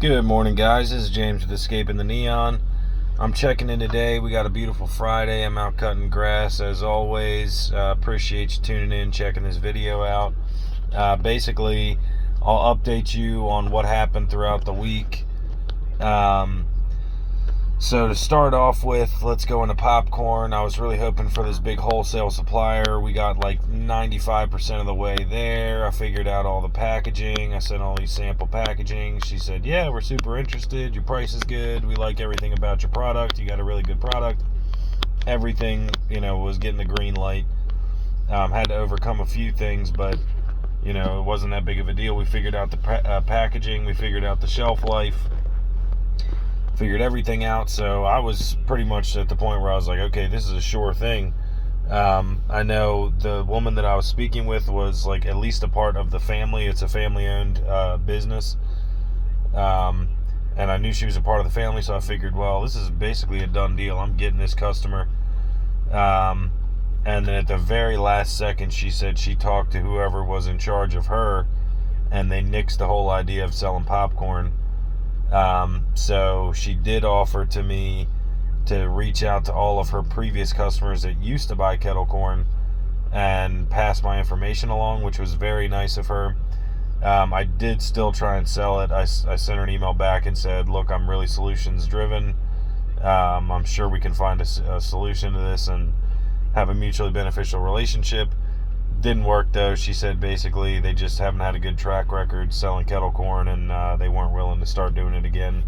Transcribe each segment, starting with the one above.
Good morning, guys. This is James with Escaping the Neon. I'm checking in today. We got a beautiful Friday. I'm out cutting grass as always. Appreciate you tuning in, checking this video out. Basically, I'll update you on what happened throughout the week. So to start off with, let's go into popcorn. I was really hoping for this big wholesale supplier. We got like 95% of the way there. I figured out all the packaging. I sent all these sample packaging. She said, yeah, we're super interested. Your price is good. We like everything about your product. You got a really good product. Everything, was getting the green light. Had to overcome a few things, but, it wasn't that big of a deal. We figured out the packaging. We figured out the shelf life. Figured everything out, so I was pretty much at the point where I was like, okay, this is a sure thing. I know the woman that I was speaking with was like at least a part of the family. It's a family-owned business, and I knew she was a part of the family, so I figured, well, this is basically a done deal. I'm getting this customer. And then at the very last second, she said she talked to whoever was in charge of her, and they nixed the whole idea of selling popcorn. So she did offer to me to reach out to all of her previous customers that used to buy kettle corn and pass my information along, which was very nice of her. I did still try and sell it. I sent her an email back and said, look, I'm really solutions driven. I'm sure we can find a solution to this and have a mutually beneficial relationship. Didn't work though. She said basically they just haven't had a good track record selling kettle corn, and they weren't willing to start doing it again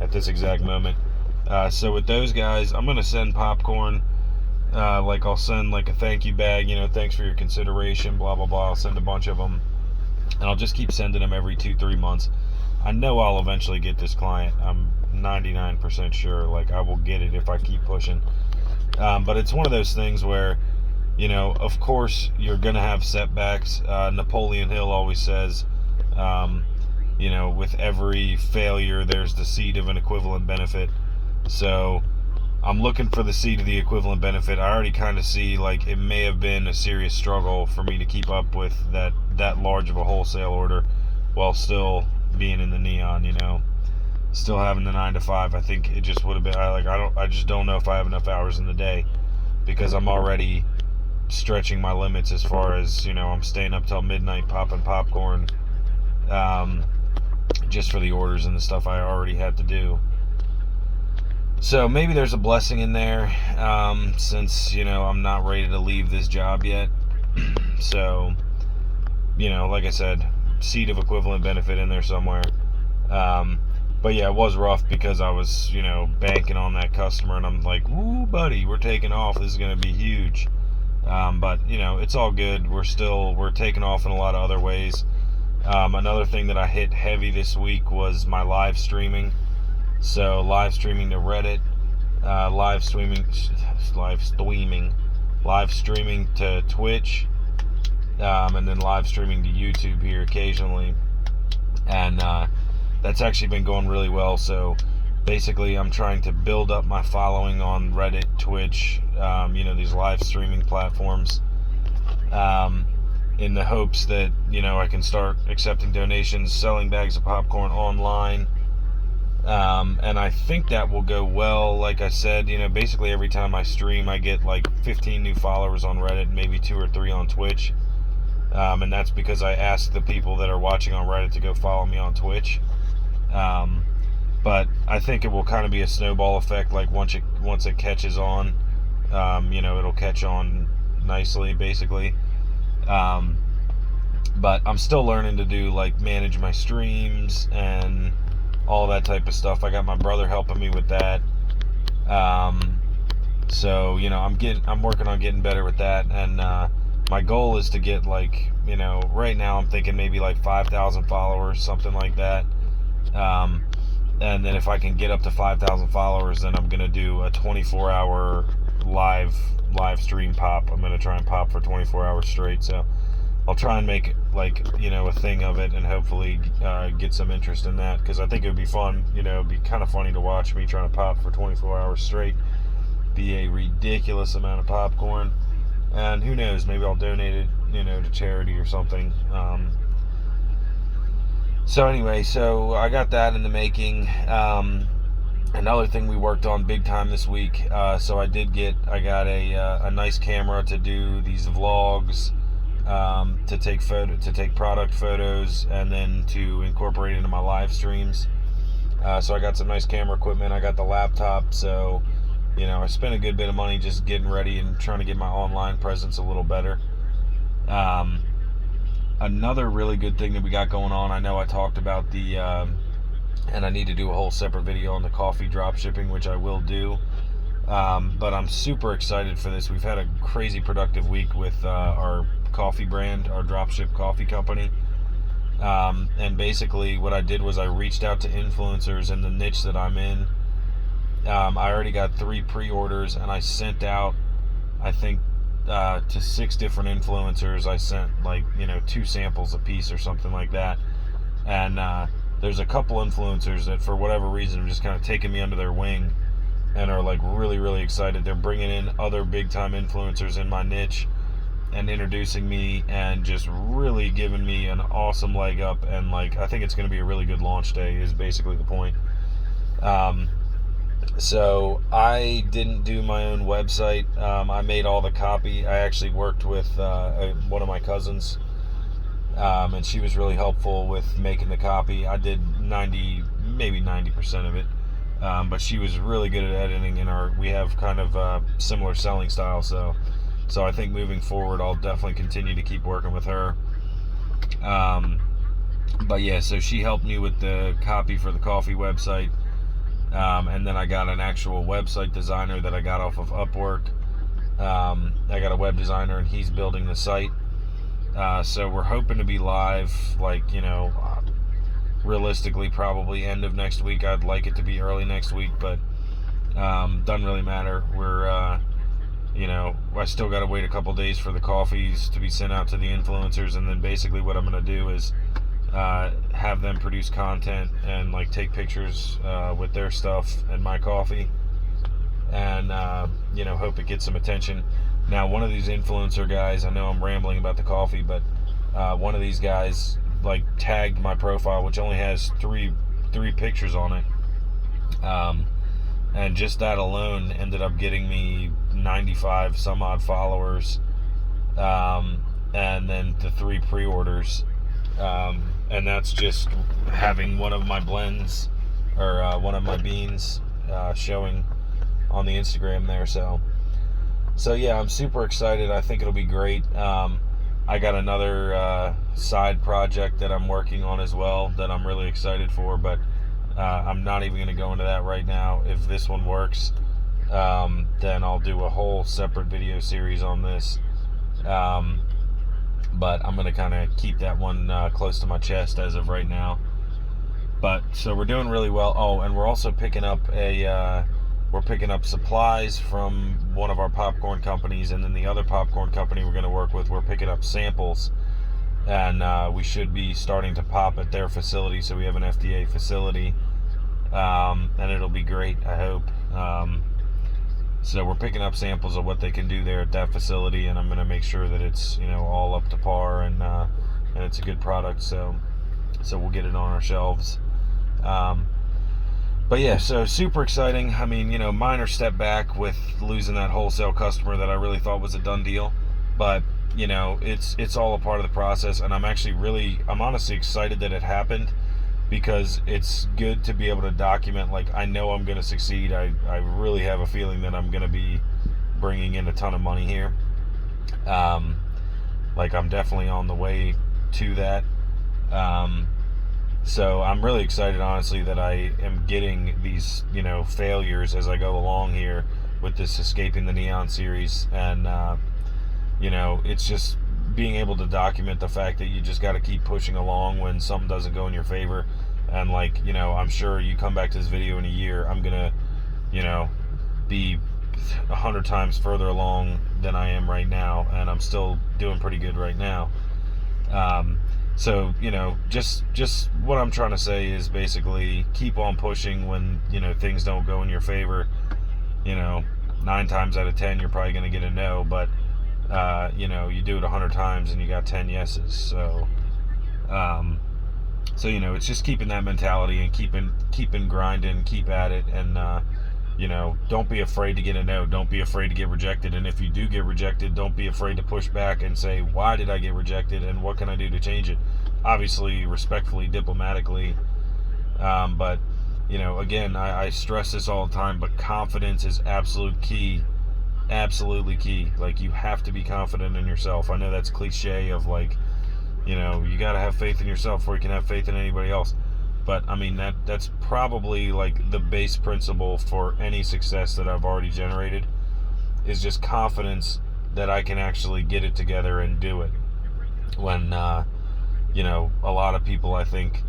at this exact moment. So with those guys, I'm gonna send popcorn. I'll send like a thank you bag, thanks for your consideration, blah blah blah. I'll send a bunch of them, and I'll just keep sending them every 2-3 months. I know I'll eventually get this client. I'm 99% sure. I will get it if I keep pushing. But it's one of those things where, of course, you're going to have setbacks. Napoleon Hill always says, with every failure, there's the seed of an equivalent benefit. So I'm looking for the seed of the equivalent benefit. I already kind of see, it may have been a serious struggle for me to keep up with that large of a wholesale order while still being in the Neon, still having the 9 to 5. I think it just would have been, I just don't know if I have enough hours in the day, because I'm already stretching my limits as far as, I'm staying up till midnight popping popcorn, just for the orders and the stuff I already had to do. So maybe there's a blessing in there, since, I'm not ready to leave this job yet. So, like I said, seed of equivalent benefit in there somewhere. But yeah, it was rough because I was, banking on that customer, and I'm like, woo, buddy, we're taking off. This is going to be huge. But it's all good. We're taking off in a lot of other ways. Another thing that I hit heavy this week was my live streaming. So live streaming to Reddit, live streaming to Twitch, and then live streaming to YouTube here occasionally. And that's actually been going really well. So basically, I'm trying to build up my following on Reddit, Twitch, these live streaming platforms, in the hopes that, I can start accepting donations, selling bags of popcorn online. And I think that will go well. Like I said, basically every time I stream, I get 15 new followers on Reddit, maybe 2 or 3 on Twitch. And that's because I asked the people that are watching on Reddit to go follow me on Twitch. But I think it will kind of be a snowball effect. Once it catches on, it'll catch on nicely, basically. But I'm still learning to do manage my streams and all that type of stuff. I got my brother helping me with that. So I'm working on getting better with that, and my goal is to get right now I'm thinking maybe 5,000 followers, something like that. And then if I can get up to 5,000 followers, then I'm gonna do a 24-hour live stream pop. I'm gonna try and pop for 24 hours straight. So I'll try and make a thing of it, and hopefully get some interest in that, because I think it would be fun. It'd be kind of funny to watch me trying to pop for 24 hours straight. Be a ridiculous amount of popcorn, and who knows, maybe I'll donate it, to charity or something. So anyway, so I got that in the making. Another thing we worked on big time this week. So I got a nice camera to do these vlogs, to take product photos, and then to incorporate into my live streams. So I got some nice camera equipment. I got the laptop. So, I spent a good bit of money just getting ready and trying to get my online presence a little better. Another really good thing that we got going on, I know I talked about and I need to do a whole separate video on the coffee drop shipping, which I will do. But I'm super excited for this. We've had a crazy productive week with our coffee brand, our dropship coffee company. And basically what I did was I reached out to influencers in the niche that I'm in. I already got 3 pre-orders, and I sent out, I think, to 6 different influencers. I sent 2 samples a piece or something like that. And there's a couple influencers that for whatever reason have just kind of taken me under their wing and are really, really excited. They're bringing in other big time influencers in my niche and introducing me and just really giving me an awesome leg up. And I think it's going to be a really good launch day is basically the point. So I didn't do my own website. I made all the copy. I actually worked with one of my cousins, and she was really helpful with making the copy. I did maybe 90% of it, but she was really good at editing, and we have kind of a similar selling style. So I think moving forward, I'll definitely continue to keep working with her. But yeah, so she helped me with the copy for the coffee website. And then I got an actual website designer that I got off of Upwork. I got a web designer, and he's building the site. So we're hoping to be live, realistically, probably end of next week. I'd like it to be early next week, but doesn't really matter. We're, I still got to wait a couple days for the coffees to be sent out to the influencers, and then basically what I'm going to do is have them produce content and take pictures with their stuff and my coffee, and hope it gets some attention. Now, one of these influencer guys, I know I'm rambling about the coffee, but one of these guys tagged my profile, which only has three pictures on it, and just that alone ended up getting me 95 some odd followers, and then the 3 pre-orders. And that's just having one of my blends or one of my beans showing on the Instagram there. So yeah, I'm super excited. I think it'll be great. I got another side project that I'm working on as well that I'm really excited for, but I'm not even going to go into that right now. If this one works, then I'll do a whole separate video series on this. But I'm going to kind of keep that one close to my chest as of right now. But so we're doing really well. Oh, and we're also picking up supplies from one of our popcorn companies, and then the other popcorn company we're going to work with, we're picking up samples, and we should be starting to pop at their facility. So we have an FDA facility, and it'll be great, I hope. So we're picking up samples of what they can do there at that facility, and I'm going to make sure that it's all up to par, and it's a good product. So we'll get it on our shelves. But yeah, so super exciting. I mean, minor step back with losing that wholesale customer that I really thought was a done deal, but it's all a part of the process, and I'm honestly excited that it happened, because it's good to be able to document, I know I'm going to succeed. I really have a feeling that I'm going to be bringing in a ton of money here. I'm definitely on the way to that. So I'm really excited, honestly, that I am getting these, failures as I go along here with this Escaping the Neon series. And, it's just being able to document the fact that you just got to keep pushing along when something doesn't go in your favor. And I'm sure you come back to this video in a year, I'm going to, be 100 times further along than I am right now. And I'm still doing pretty good right now. So, just what I'm trying to say is basically keep on pushing when, things don't go in your favor. 9 times out of 10, you're probably going to get a no, but, you do it 100 times and you got 10 yeses. So, So, it's just keeping that mentality and keeping grinding, keep at it, and don't be afraid to get a no. Don't be afraid to get rejected. And if you do get rejected, don't be afraid to push back and say, why did I get rejected and what can I do to change it? Obviously, respectfully, diplomatically. But, again, I stress this all the time, but confidence is absolute key. Absolutely key. Like, you have to be confident in yourself. I know that's cliche of like, you got to have faith in yourself before you can have faith in anybody else. But I mean, that's probably like the base principle for any success that I've already generated, is just confidence that I can actually get it together and do it. When, a lot of people, I think,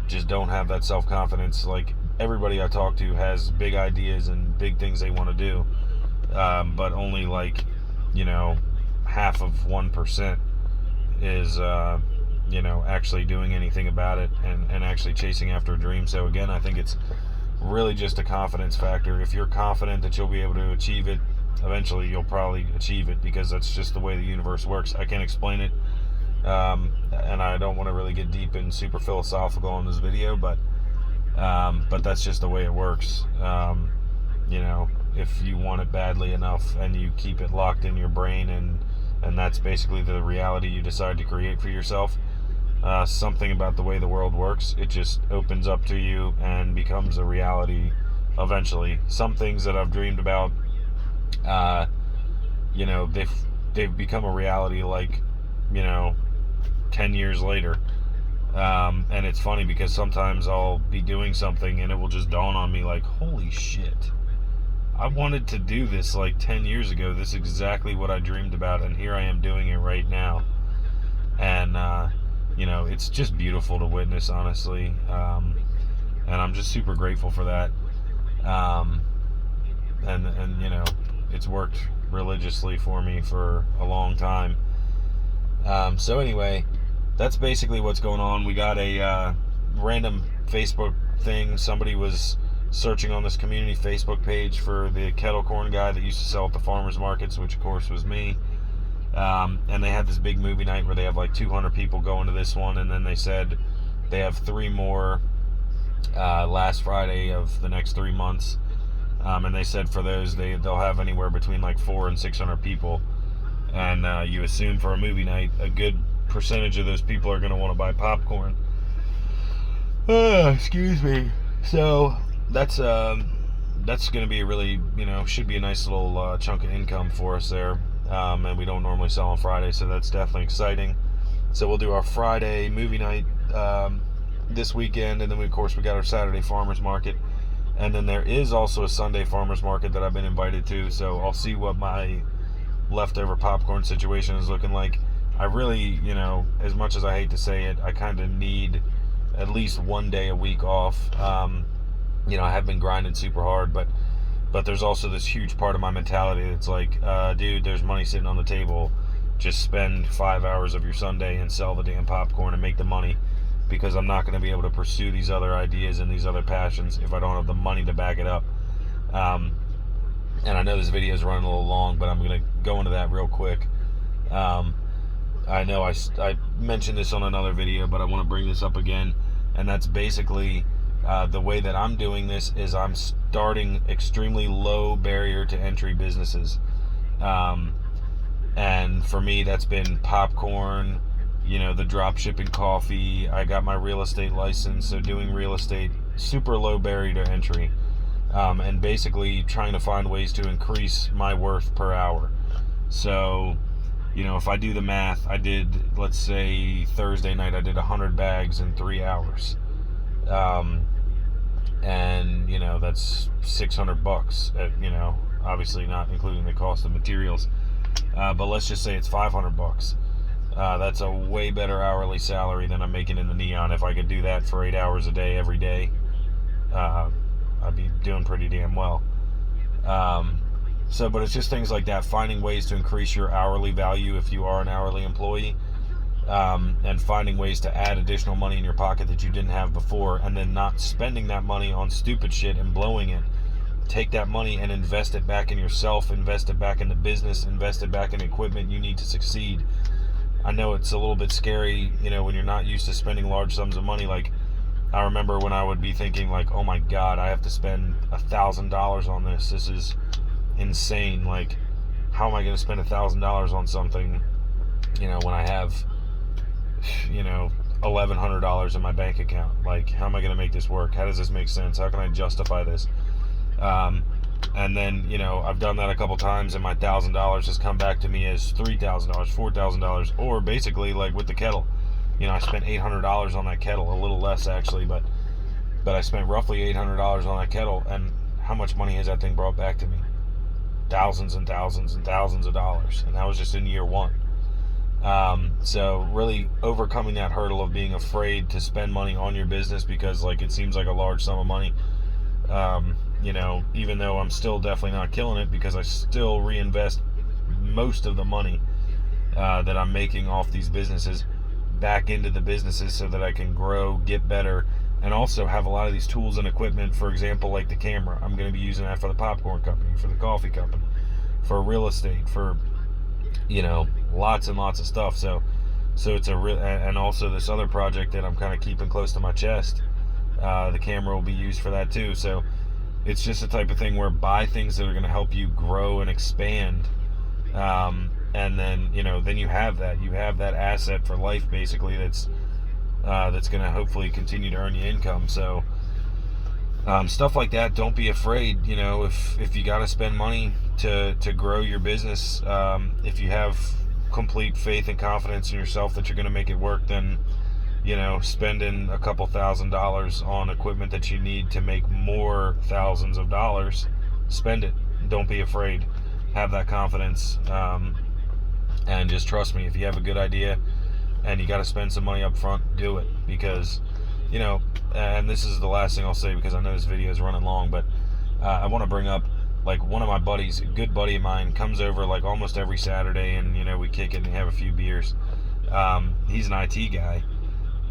just don't have that self-confidence. Like, everybody I talk to has big ideas and big things they want to do, but only like, half of 1% is actually doing anything about it and actually chasing after a dream. So again, I think it's really just a confidence factor. If you're confident that you'll be able to achieve it, eventually you'll probably achieve it, because that's just the way the universe works. I can't explain it, and I don't want to really get deep and super philosophical in this video, but that's just the way it works. If you want it badly enough and you keep it locked in your brain, and that's basically the reality you decide to create for yourself, something about the way the world works, it just opens up to you and becomes a reality eventually. Some things that I've dreamed about, they've become a reality like, 10 years later. And it's funny because sometimes I'll be doing something and it will just dawn on me like, holy shit, I wanted to do this like 10 years ago. This is exactly what I dreamed about, and here I am doing it right now. And, it's just beautiful to witness, honestly. And I'm just super grateful for that. And it's worked religiously for me for a long time. So anyway, that's basically what's going on. We got a random Facebook thing. Somebody was searching on this community Facebook page for the kettle corn guy that used to sell at the farmers markets, which of course was me. And they had this big movie night where they have like 200 people going to this one, and then they said they have 3 more last Friday of the next 3 months. And they said for those they'll have anywhere between like 400 and 600 people. And you assume for a movie night, a good percentage of those people are going to want to buy popcorn. Excuse me. So that's going to be a really, should be a nice little chunk of income for us there. And we don't normally sell on Friday, so that's definitely exciting. So we'll do our Friday movie night this weekend, and then we got our Saturday farmers market. And then there is also a Sunday farmers market that I've been invited to, so I'll see what my leftover popcorn situation is looking like. I really, as much as I hate to say it, I kind of need at least one day a week off. I have been grinding super hard, but there's also this huge part of my mentality that's like, dude, there's money sitting on the table. Just spend 5 hours of your Sunday and sell the damn popcorn and make the money, because I'm not going to be able to pursue these other ideas and these other passions if I don't have the money to back it up. And I know this video is running a little long, but I'm going to go into that real quick. I know I mentioned this on another video, but I want to bring this up again, and that's basically the way that I'm doing this is I'm starting extremely low barrier to entry businesses. And for me, that's been popcorn, the drop shipping coffee. I got my real estate license, so doing real estate, super low barrier to entry. And basically trying to find ways to increase my worth per hour. So, if I do the math, I did, let's say Thursday night, I did 100 bags in 3 hours. And, that's $600 at, obviously not including the cost of materials. But let's just say it's $500. That's a way better hourly salary than I'm making in the Neon. If I could do that for 8 hours a day, every day, I'd be doing pretty damn well. But it's just things like that, finding ways to increase your hourly value if you are an hourly employee, and finding ways to add additional money in your pocket that you didn't have before, and then not spending that money on stupid shit and blowing it. Take that money and invest it back in yourself, invest it back in the business, invest it back in equipment you need to succeed. I know it's a little bit scary, when you're not used to spending large sums of money. Like, I remember when I would be thinking like, oh my God, I have to spend $1,000 on this. This is insane. Like, how am I going to spend $1,000 on something, when I have, $1,100 in my bank account? Like, how am I going to make this work? How does this make sense? How can I justify this? And then, I've done that a couple times, and my $1,000 has come back to me as $3,000, $4,000, or basically like with the kettle. I spent $800 on that kettle, a little less actually, but I spent roughly $800 on that kettle, and how much money has that thing brought back to me? Thousands and thousands and thousands of dollars, and that was just in year one. So really overcoming that hurdle of being afraid to spend money on your business because like it seems like a large sum of money. Even though I'm still definitely not killing it because I still reinvest most of the money that I'm making off these businesses back into the businesses so that I can grow, get better, and also have a lot of these tools and equipment. For example, like the camera, I'm going to be using that for the popcorn company, for the coffee company, for real estate, for lots and lots of stuff. So it's a real, and also this other project that I'm kind of keeping close to my chest. The camera will be used for that too. So it's just the type of thing where buy things that are going to help you grow and expand. And then then you have that asset for life basically that's going to hopefully continue to earn you income. So stuff like that, don't be afraid. If you got to spend money to grow your business, if you have complete faith and confidence in yourself that you're going to make it work, then spending a couple $1,000s on equipment that you need to make more thousands of dollars, spend it. Don't be afraid. Have that confidence. And just trust me, if you have a good idea and you got to spend some money up front, do it. Because, and this is the last thing I'll say because I know this video is running long, but I want to bring up, like, one of my buddies, a good buddy of mine, comes over like almost every Saturday, and, we kick it and have a few beers. He's an IT guy,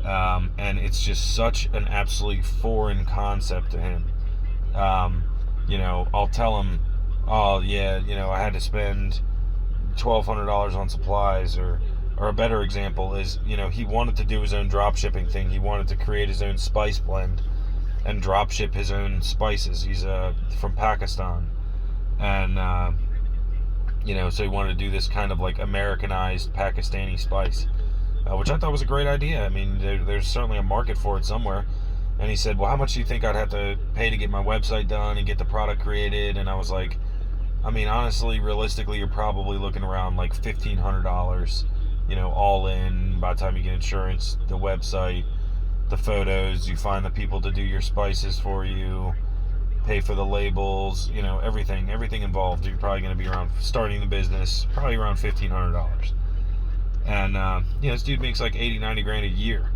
and it's just such an absolutely foreign concept to him. I'll tell him, oh, yeah, I had to spend $1,200 on supplies, or a better example is, he wanted to do his own drop shipping thing. He wanted to create his own spice blend and drop ship his own spices. He's from Pakistan, and so he wanted to do this kind of like Americanized Pakistani spice, which I thought was a great idea. I mean, there's certainly a market for it somewhere. And he said, well, how much do you think I'd have to pay to get my website done and get the product created? And I was like, I mean, honestly, realistically, you're probably looking around like $1,500, all in, by the time you get insurance, the website, the photos, you find the people to do your spices for you, pay for the labels, everything involved. You're probably going to be around, starting the business, probably around $1,500. And, this dude makes like 80, 90 grand a year.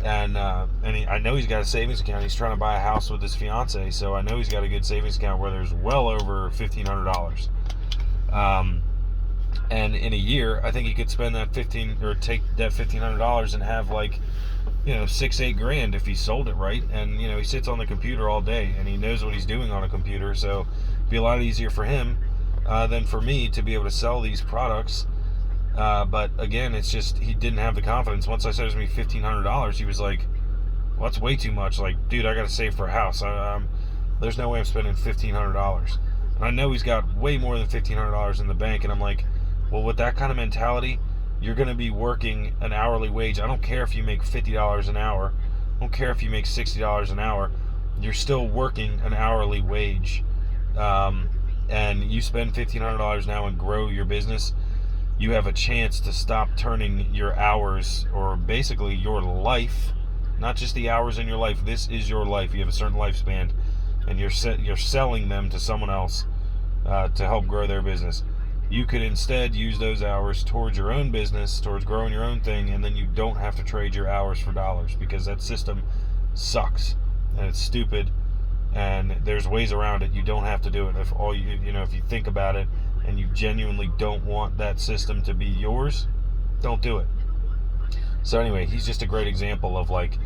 And I know he's got a savings account. He's trying to buy a house with his fiance, so I know he's got a good savings account where there's well over $1,500. And in a year, I think he could spend that take that $1,500 and have like, 6-8 grand if he sold it right. And he sits on the computer all day, and he knows what he's doing on a computer, so it'd be a lot easier for him than for me to be able to sell these products. But again, it's just, he didn't have the confidence. Once I said it was going to be $1,500, he was like, well, that's way too much. Like, dude, I got to save for a house. There's no way I'm spending $1,500. And I know he's got way more than $1,500 in the bank. And I'm like, well, with that kind of mentality, you're going to be working an hourly wage. I don't care if you make $50 an hour. I don't care if you make $60 an hour. You're still working an hourly wage. And you spend $1,500 now and grow your business, you have a chance to stop turning your hours, or basically your life, not just the hours in your life. This is your life. You have a certain lifespan, and you're selling them to someone else to help grow their business. You could instead use those hours towards your own business, towards growing your own thing, and then you don't have to trade your hours for dollars, because that system sucks and it's stupid, and there's ways around it. You don't have to do it. If all if you think about it and you genuinely don't want that system to be yours, don't do it. So anyway, he's just a great example of like,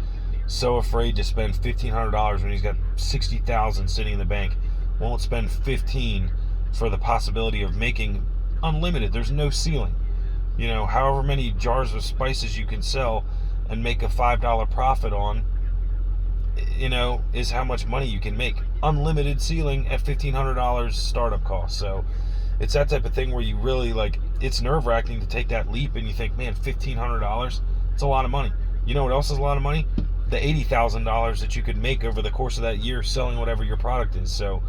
so afraid to spend $1,500 when he's got $60,000 sitting in the bank. Won't spend $15 for the possibility of making unlimited. There's no ceiling. however many jars of spices you can sell and make a $5 profit on, is how much money you can make. Unlimited ceiling at $1,500 startup cost. So it's that type of thing where you really it's nerve-wracking to take that leap, and you think, man, $1,500, it's a lot of money. You know what else is a lot of money? The $80,000 that you could make over the course of that year selling whatever your product is. So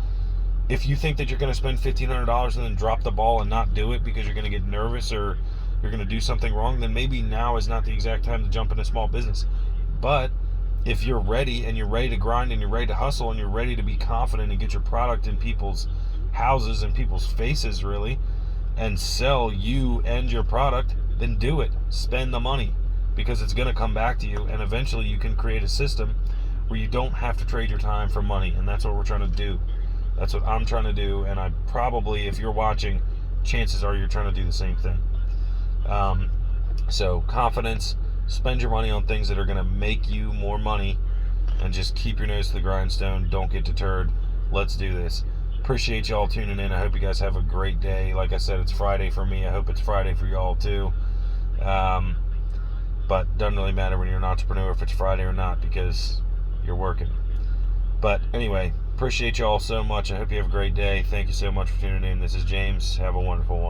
if you think that you're going to spend $1,500 and then drop the ball and not do it because you're going to get nervous or you're going to do something wrong, then maybe now is not the exact time to jump into small business. But if you're ready and you're ready to grind and you're ready to hustle and you're ready to be confident and get your product in people's houses and people's faces, really, and sell you and your product, then do it. Spend the money, because it's going to come back to you, and eventually you can create a system where you don't have to trade your time for money. And that's what we're trying to do. That's what I'm trying to do. And I probably, if you're watching, chances are you're trying to do the same thing. So confidence, spend your money on things that are going to make you more money, and just keep your nose to the grindstone. Don't get deterred. Let's do this. Appreciate y'all tuning in. I hope you guys have a great day. Like I said, it's Friday for me. I hope it's Friday for y'all too. But doesn't really matter when you're an entrepreneur if it's Friday or not, because you're working. But anyway, appreciate y'all so much. I hope you have a great day. Thank you so much for tuning in. This is James. Have a wonderful one.